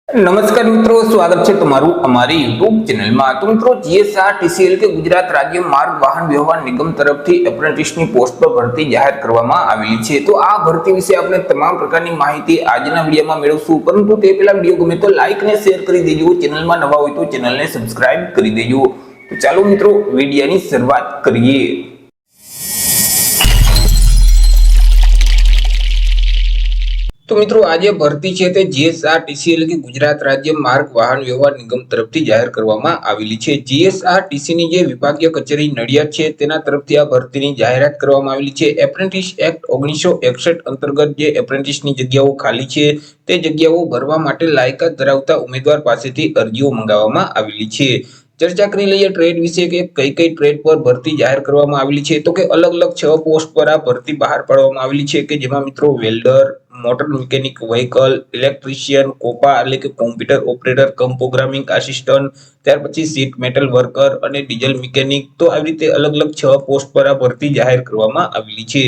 नमस्कार मित्रों, स्वागत है तुम्हारू हमारी यूट्यूब चैनल में। तो मित्रों, जीएसआरटीसी એટલે કે ગુજરાત રાજ્ય માર્ગ વાહન વ્યવહાર નિગમ તરફથી એપ્રેન્ટિસની પોસ્ટ પર ભરતી જાહેર કરવામાં આવેલી છે। તો આ ભરતી વિશે આપણે તમામ પ્રકારની માહિતી આજના વિડિયોમાં મેળવશું, પરંતુ તે પહેલા વિડિયો ગમે તો લાઈક અને શેર કરી દેજો। ચેનલમાં નવા હોય તો ચેનલને સબસ્ક્રાઇબ કરી દેજો। તો ચાલો મિત્રો, વિડિયોની શરૂઆત કરીએ। तो मित्रों, आज भर्ती है ते जीएसआरटीसी એટલે કે ગુજરાત રાજ્ય માર્ગ વાહન વ્યવહાર નિગમ તરફથી જાહેર કરવામાં આવેલી છે। જીએસઆરટીસી ની જે વિભાગીય કચેરી નડિયાદ છે તેના તરફથી આ ભરતીની જાહેરાત કરવામાં આવેલી છે। એપ્રેન્ટિસ એક્ટ 1961 અંતર્ગત જે એપ્રેન્ટિસની જગ્યાઓ ખાલી છે તે જગ્યાઓ ભરવા માટે લાયકાત ધરાવતા ઉમેદવાર પાસેથી અરજીઓ મંગાવવામાં આવેલી છે। चर्चा કરી લઈએ ટ્રેડ વિશે કે કઈ કઈ ટ્રેડ પર ભરતી જાહેર કરવામાં આવેલી છે। તો કે અલગ અલગ 6 પોસ્ટ પર આ ભરતી બહાર પાડવામાં આવેલી છે કે જેમાં મિત્રો welder, motor mechanic vehicle, electrician, COPA એટલે કે કોમ્પ્યુટર ઓપરેટર કમ પ્રોગ્રામિંગ આસિસ્ટન્ટ, ત્યાર પછી સીટ મેટલ વર્કર અને ડીઝલ મિકેનિક। તો આવી રીતે અલગ અલગ 6 પોસ્ટ પર આ ભરતી જાહેર કરવામાં આવેલી છે।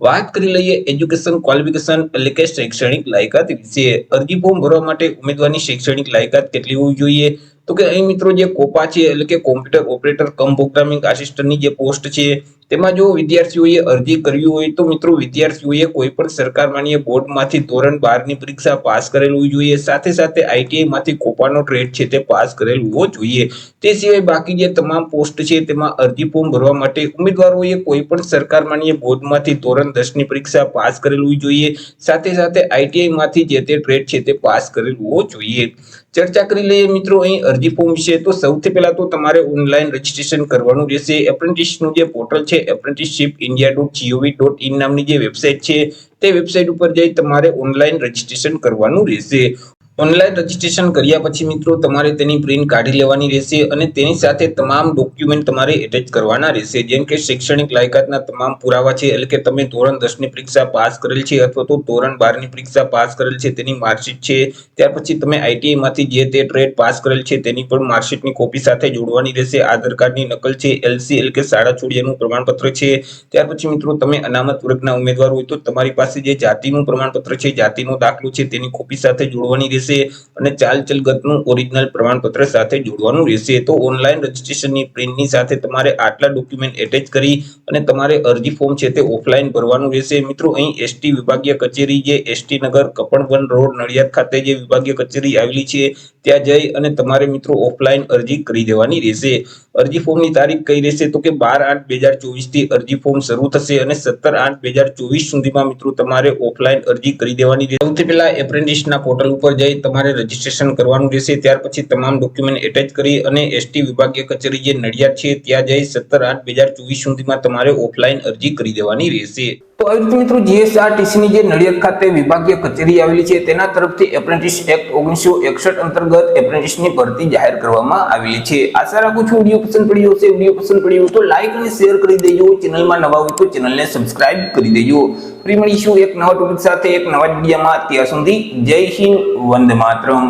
વાત કરી લઈએ એજ્યુકેશન ક્વોલિફિકેશન એટલે કે શૈક્ષણિક લાયકાત વિશે। અરજી ફોર્મ ભરવા માટે ઉમેદવારની શૈક્ષણિક લાયકાત કેટલી હોવી જોઈએ? तो કે અહીં મિત્રો જે કોપા છે એટલે કે કોમ્પ્યુટર ઓપરેટર કમ પ્રોગ્રામિંગ આસિસ્ટન્ટની જે પોસ્ટ છે તેમાં જો વિદ્યાર્થીઓએ અરજી કરવી હોય તો મિત્રો વિદ્યાર્થીઓએ કોઈ પણ સરકાર માન્ય બોર્ડમાંથી ધોરણ 12 ની પરીક્ષા પાસ કરેલ હોવી જોઈએ। સાથે સાથે આઈટીઆઈ માંથી કોપાનો ટ્રેડ છે તે પાસ કરેલ હોવો જોઈએ। તે સિવાય બાકી જે તમામ પોસ્ટ છે તેમાં અરજી ફોર્મ ભરવા માટે ઉમેદવારોએ કોઈ પણ સરકાર માન્ય બોર્ડમાંથી ધોરણ 10 ની પરીક્ષા પાસ કરેલ હોવી જોઈએ। સાથે સાથે આઈટીઆઈ માંથી જે તે ટ્રેડ છે તે પાસ કરેલ હોવો જોઈએ। चर्चा કરી લઈએ મિત્રો અહીં અરજી ફોર્મ વિશે। તો સૌથી પહેલા તો તમારે ઓનલાઈન રજીસ્ટ્રેશન કરવાનું રહેશે। એપ્રેન્ટિસનું જે પોર્ટલ છે apprenticeshipindia.gov.in નામની જે વેબસાઈટ છે તે વેબસાઈટ ઉપર જઈ તમારે ઓનલાઈન રજીસ્ટ્રેશન કરવાનું રહેશે। ઓનલાઈન રજીસ્ટ્રેશન કર્યા પછી મિત્રો તમારે તેની પ્રિન્ટ કાઢી લેવાની રહેશે અને તેની સાથે તમામ ડોક્યુમેન્ટ તમારે એટેચ કરવાના રહેશે, જેમ કે શૈક્ષણિક લાયકાતના તમામ પુરાવા છે એટલે કે તમે ધોરણ 10 ની પરીક્ષા પાસ કરેલ છે અથવા તો ધોરણ 12 ની પરીક્ષા પાસ કરેલ છે તેની માર્કશીટ છે। ત્યાર પછી તમે આઈટીઆઈ માંથી જે તે ટ્રેડ પાસ કરેલ છે તેની પણ માર્કશીટની કોપી સાથે જોડવાની રહેશે। આધાર કાર્ડની નકલ છે, એલસી એટલે કે શાળા છોડ્યાનું પ્રમાણપત્ર છે। ત્યાર પછી મિત્રો તમે અનામત વર્ગના ઉમેદવાર હોય તો તમારી પાસે જે જાતિનું પ્રમાણપત્ર છે, જાતિનો દાખલો છે તેની કોપી સાથે જોડવાની રહેશે અને ચાલ ચલગતનું ઓરિજિનલ પ્રમાણપત્ર સાથે જોડવાનું રહેશે। તો ઓનલાઈન રજીસ્ટ્રેશનની પ્રિન્ટની સાથે તમારે આટલા ડોક્યુમેન્ટ એટેચ કરી અને તમારે અરજી ફોર્મ છે તે ઓફલાઈન ભરવાનું રહેશે। મિત્રો અહીં એસટી વિભાગીય કચેરી જે એસટી નગર કપડવન રોડ નડિયાદ ખાતે જે વિભાગીય કચેરી આવેલી છે ત્યાં જઈ અને તમારે મિત્રો ઓફલાઈન અરજી કરી દેવાની રહેશે। અરજી ફોર્મની તારીખ કઈ રહેશે તો કે 12/8/2024 થી અરજી ફોર્મ શરૂ થશે અને 17/8/2024 સુધીમાં મિત્રો તમારે ઓફલાઈન અરજી કરી દેવાની રહેશે। સૌથી પહેલા એપ્રેન્ટિસના પોર્ટલ ઉપર જઈ તમારે રજીસ્ટ્રેશન કરવાનું રહેશે। ત્યાર પછી તમામ ડોક્યુમેન્ટ એટેચ કરી અને એસટી વિભાગીય કચેરી જે નડિયાદ છે ત્યાં જઈ 17/8/2024 સુધીમાં તમારે ઓફલાઈન અરજી કરી દેવાની રહેશે। તો આવી રીતે મિત્રો જીએસઆરટીસી ની જે નડિયાદ ખાતે વિભાગીય કચેરી આવેલી છે તેના તરફથી એપ્રેન્ટિસ એક્ટ 1961 અંતર્ગત એપ્રેન્ટિસની ભરતી જાહેર કરવામાં આવેલી છે। આશા રાખું છું વિડિયો પસંદ પડ્યો હશે। વિડિયો પસંદ પડ્યો તો લાઈક અને શેર કરી દેજો। ચેનલમાં નવા હોય તો ચેનલને સબસ્ક્રાઇબ કરી દેજો। ફરી મળીશું એક નવા ટોપિક સાથે એક નવા વિડિયોમાં। ત્યાં સુધી જય હિન્દ, વંદે માતરમ।